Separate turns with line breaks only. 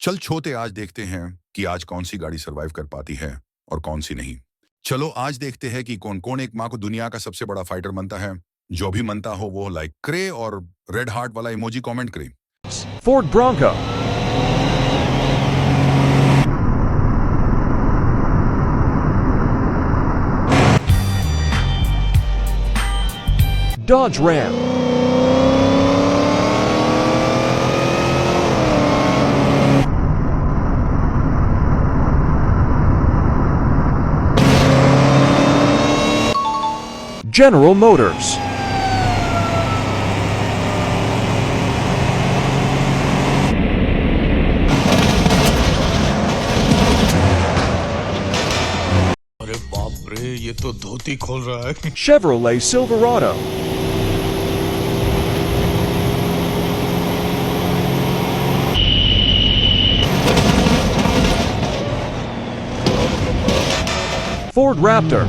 चल छोटे आज देखते हैं कि आज कौन सी गाड़ी सरवाइव कर पाती है और कौन सी नहीं। चलो आज देखते हैं कि कौन कौन एक माँ को दुनिया का सबसे बड़ा फाइटर बनता है। जो भी मनता हो वो लाइक करे और रेड हार्ट वाला इमोजी कमेंट करे।
Ford Bronco, Dodge Ram, General Motors,
अरे बाप रे, ये तो धोती खोल रहा है।
Chevrolet Silverado, Ford Raptor,